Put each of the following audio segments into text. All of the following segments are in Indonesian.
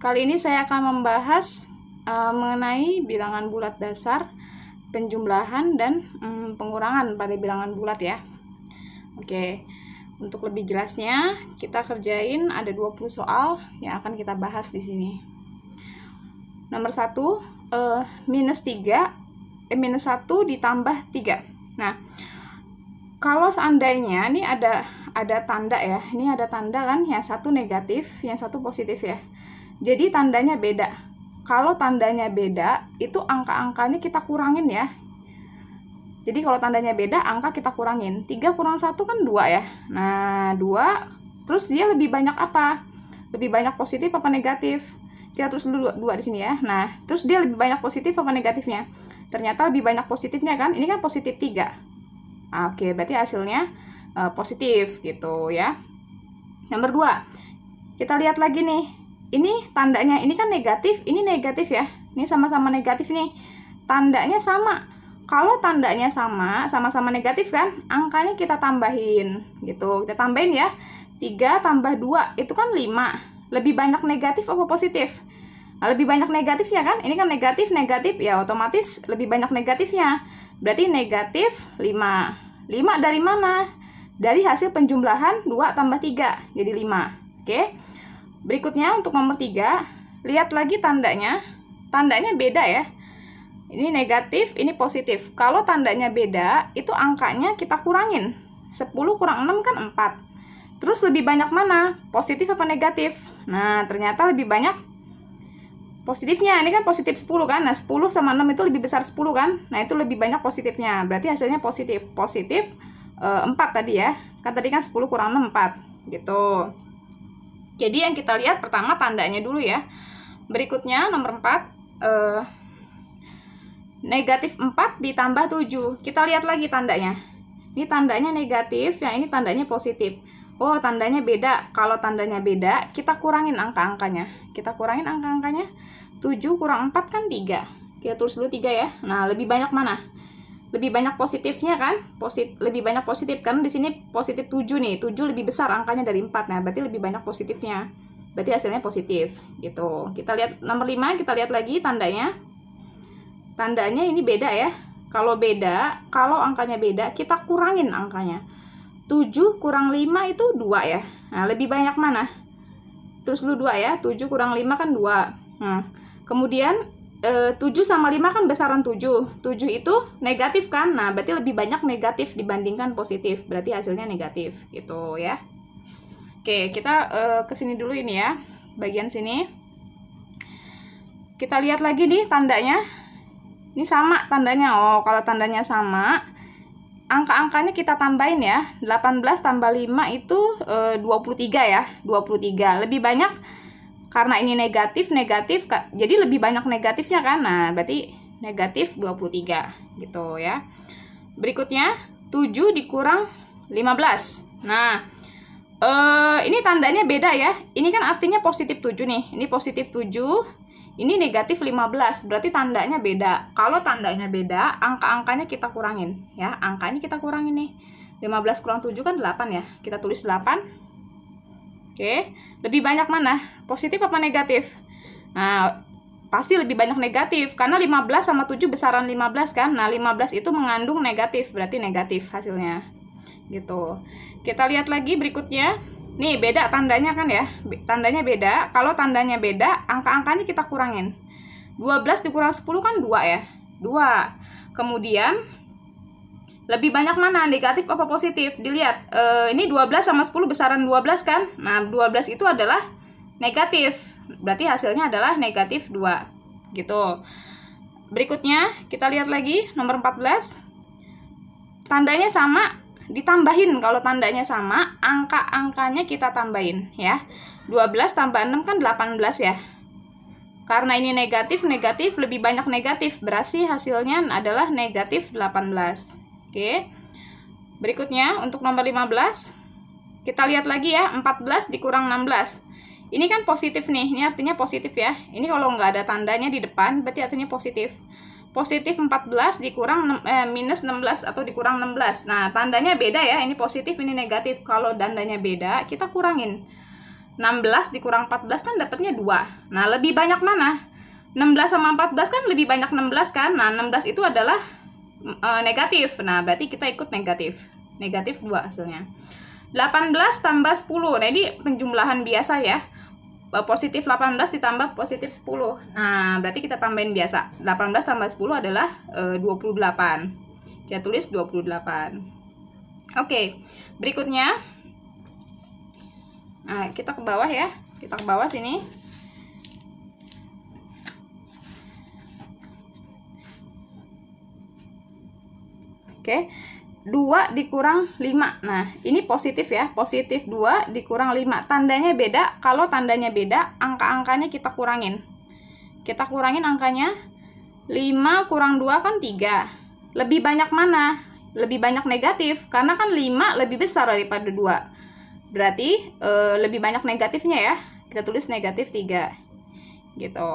Kali ini saya akan membahas mengenai bilangan bulat dasar, penjumlahan, dan pengurangan pada bilangan bulat ya. Oke, untuk lebih jelasnya kita kerjain ada 20 soal yang akan kita bahas di sini. Nomor 1, minus 1 ditambah 3. Nah, kalau seandainya ini ada tanda ya, ini ada tanda kan, yang satu negatif, yang satu positif ya. Jadi tandanya beda. Kalau tandanya beda, itu angka-angkanya kita kurangin ya. Jadi kalau tandanya beda, angka kita kurangin. 3 kurang 1 kan 2 ya. Nah, 2, terus dia lebih banyak apa? Lebih banyak positif apa negatif? Kita terus dulu 2 di sini ya. Nah, terus dia lebih banyak positif apa negatifnya? Ternyata lebih banyak positifnya kan? Ini kan positif 3. Oke, berarti hasilnya positif gitu ya. Nomor 2, kita lihat lagi nih. Ini tandanya, ini kan negatif, ini negatif ya. Ini sama-sama negatif nih. Tandanya sama. Kalau tandanya sama-sama negatif kan, angkanya kita tambahin gitu. Kita tambahin ya. 3 tambah 2 itu kan 5. Lebih banyak negatif apa positif? Nah, lebih banyak negatifnya kan? Ini kan negatif ya, otomatis lebih banyak negatifnya. Berarti negatif 5. 5 dari mana? Dari hasil penjumlahan 2 tambah 3, jadi 5. Oke. Berikutnya untuk nomor 3, lihat lagi tandanya. Tandanya beda ya. Ini negatif, ini positif. Kalau tandanya beda, itu angkanya kita kurangin. 10 kurang 6 kan 4. Terus lebih banyak mana? Positif apa negatif? Nah, ternyata lebih banyak positifnya. Ini kan positif 10 kan? Nah, 10 sama 6 itu lebih besar 10 kan? Nah, itu lebih banyak positifnya. Berarti hasilnya positif. Positif 4 tadi ya. Kan tadi kan 10 kurang 6, 4. Gitu. Jadi yang kita lihat pertama tandanya dulu ya. Berikutnya nomor 4, negatif 4 ditambah 7. Kita lihat lagi tandanya. Ini tandanya negatif, yang ini tandanya positif. Oh, tandanya beda. Kalau tandanya beda, kita kurangin angka-angkanya. 7 kurang 4 kan 3. Kita tulis dulu 3 ya. Nah, lebih banyak mana? Lebih banyak positifnya kan? Lebih banyak positif kan? Di sini positif 7 nih. 7 lebih besar angkanya dari 4. Nah, berarti lebih banyak positifnya. Berarti hasilnya positif gitu. Kita lihat nomor 5, kita lihat lagi tandanya. Tandanya ini beda ya. Kalau angkanya beda, kita kurangin angkanya. 7 kurang 5 itu 2 ya. Nah, lebih banyak mana? Terus dulu 2 ya. 7 kurang 5 kan 2. Nah, kemudian 7 sama 5 kan besaran 7. 7 itu negatif kan? Nah, berarti lebih banyak negatif dibandingkan positif. Berarti hasilnya negatif gitu ya. Oke, kita kesini dulu ini ya. Bagian sini. Kita lihat lagi nih tandanya. Ini sama tandanya. Oh, kalau tandanya sama, angka-angkanya kita tambahin ya. 18 tambah 5 itu 23 ya. 23. Lebih banyak karena ini negatif, jadi lebih banyak negatifnya kan. Nah, berarti negatif 23 gitu ya. Berikutnya 7 dikurang 15. Nah, ini tandanya beda ya. Ini kan artinya positif 7 nih. Ini positif 7, ini negatif 15. Berarti tandanya beda. Kalau tandanya beda, angka-angkanya kita kurangin ya. Angkanya kita kurangin nih. 15 kurang 7 kan 8 ya. Kita tulis 8. Oke, lebih banyak mana? Positif apa negatif? Nah, pasti lebih banyak negatif. Karena 15 sama 7 besaran 15 kan? Nah, 15 itu mengandung negatif. Berarti negatif hasilnya. Gitu. Kita lihat lagi berikutnya. Nih, beda tandanya kan ya? Tandanya beda. Kalau tandanya beda, angka-angkanya kita kurangin. 12 dikurang 10 kan 2 ya? 2. Kemudian lebih banyak mana? Negatif apa positif? Dilihat, ini 12 sama 10 besaran 12 kan? Nah, 12 itu adalah negatif. Berarti hasilnya adalah negatif 2. Gitu. Berikutnya, kita lihat lagi, nomor 14. Tandanya sama, ditambahin. Kalau tandanya sama, angka-angkanya kita tambahin ya. 12 tambah 6 kan 18 ya. Karena ini negatif, lebih banyak negatif. Berarti hasilnya adalah negatif 18. Oke, berikutnya untuk nomor 15, kita lihat lagi ya, 14 dikurang 16. Ini kan positif nih, ini artinya positif ya. Ini kalau nggak ada tandanya di depan, berarti artinya positif. Positif 14 dikurang minus 16 atau dikurang 16. Nah, tandanya beda ya, ini positif, ini negatif. Kalau tandanya beda, kita kurangin. 16 dikurang 14 kan dapatnya 2. Nah, lebih banyak mana? 16 sama 14 kan lebih banyak 16 kan? Nah, 16 itu adalah negatif. Nah, berarti kita ikut negatif. Negatif 2 hasilnya. 18 tambah 10. Nah, ini penjumlahan biasa ya. Positif 18 ditambah positif 10. Nah, berarti kita tambahin biasa. 18 tambah 10 adalah 28. Kita tulis 28. Oke, berikutnya. Nah, kita ke bawah ya. Kita ke bawah sini. Oke. 2 dikurang 5. Nah, ini positif ya. Positif 2 dikurang 5. Tandanya beda. Kalau tandanya beda, angka-angkanya kita kurangin. Kita kurangin angkanya. 5 kurang 2 kan 3. Lebih banyak mana? Lebih banyak negatif. Karena kan 5 lebih besar daripada 2. Berarti lebih banyak negatifnya ya. Kita tulis negatif 3. Gitu.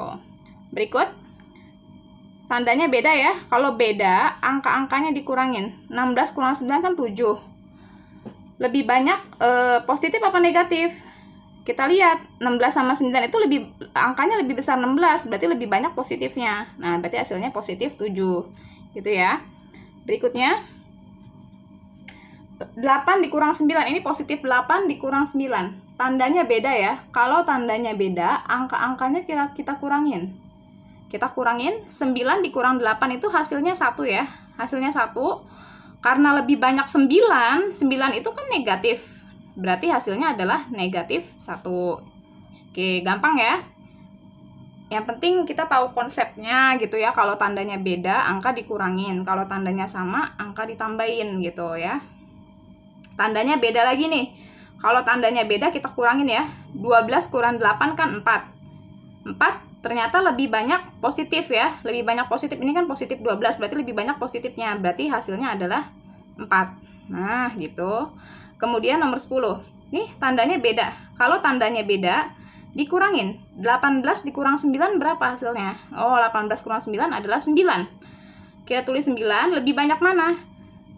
Berikut. Tandanya beda ya. Kalau beda, angka-angkanya dikurangin. 16 kurang 9 kan 7. Lebih banyak positif apa negatif? Kita lihat. 16 sama 9 itu angkanya lebih besar 16. Berarti lebih banyak positifnya. Nah, berarti hasilnya positif 7. Gitu ya. Berikutnya. 8 dikurang 9. Ini positif 8 dikurang 9. Tandanya beda ya. Kalau tandanya beda, angka-angkanya kita kurangin. Kita kurangin, 9 dikurang 8 itu hasilnya 1 ya. Hasilnya 1. Karena lebih banyak 9 itu kan negatif. Berarti hasilnya adalah negatif 1. Oke, gampang ya. Yang penting kita tahu konsepnya gitu ya. Kalau tandanya beda, angka dikurangin. Kalau tandanya sama, angka ditambahin gitu ya. Tandanya beda lagi nih. Kalau tandanya beda, kita kurangin ya. 12 kurang 8 kan 4. 4 ternyata lebih banyak positif ya. Lebih banyak positif. Ini kan positif 12. Berarti lebih banyak positifnya. Berarti hasilnya adalah 4. Nah, gitu. Kemudian nomor 10. Nih, tandanya beda. Kalau tandanya beda, dikurangin. 18 dikurang 9 berapa hasilnya? Oh, 18 kurang 9 adalah 9. Kita tulis 9. Lebih banyak mana?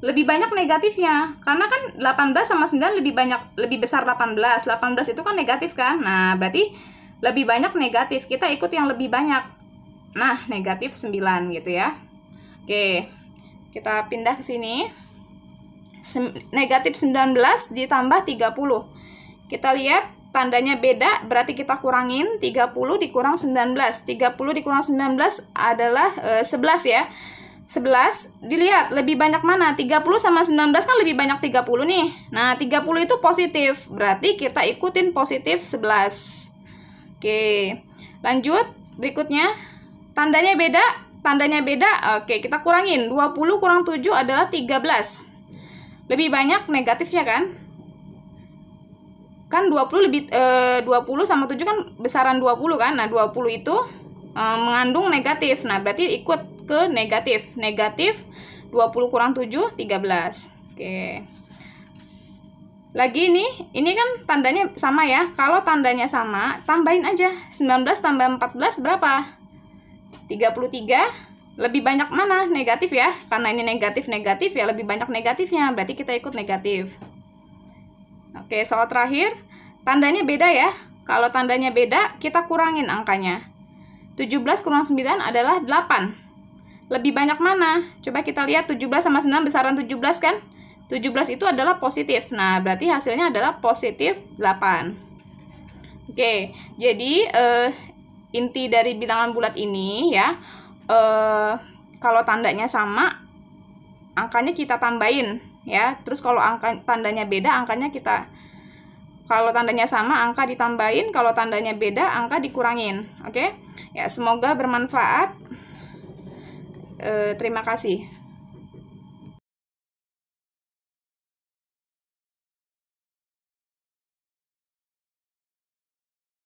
Lebih banyak negatifnya. Karena kan 18 sama 9 lebih besar 18. 18 itu kan negatif kan? Nah, berarti lebih banyak negatif, kita ikut yang lebih banyak. Nah, negatif 9 gitu ya. Oke, kita pindah ke sini. Negatif 19 ditambah 30. Kita lihat tandanya beda, berarti kita kurangin. 30 dikurang 19. 30 dikurang 19 adalah 11 ya. 11, dilihat lebih banyak mana? 30 sama 19 kan lebih banyak 30 nih. Nah, 30 itu positif, berarti kita ikutin positif 11. Oke, lanjut. Berikutnya, tandanya beda. Tandanya beda, oke, kita kurangin. 20 kurang 7 adalah 13. Lebih banyak negatifnya kan? Kan 20 sama 7 kan besaran 20 kan? Nah, 20 itu mengandung negatif. Nah, berarti ikut ke negatif. Negatif 20 kurang 7, 13. Oke. Lagi nih, ini kan tandanya sama ya. Kalau tandanya sama, tambahin aja. 19 tambah 14 berapa? 33. Lebih banyak mana? Negatif ya. Karena ini negatif ya, lebih banyak negatifnya. Berarti kita ikut negatif. Oke, soal terakhir. Tandanya beda ya. Kalau tandanya beda, kita kurangin angkanya. 17 kurang 9 adalah 8. Lebih banyak mana? Coba kita lihat 17 sama 9 besaran 17 kan? 17 itu adalah positif. Nah, berarti hasilnya adalah positif 8. Oke, jadi inti dari bilangan bulat ini ya, kalau tandanya sama, angkanya kita tambahin ya. Terus kalau tandanya beda, kalau tandanya sama, angka ditambahin. Kalau tandanya beda, angka dikurangin. Oke, ya semoga bermanfaat. Terima kasih.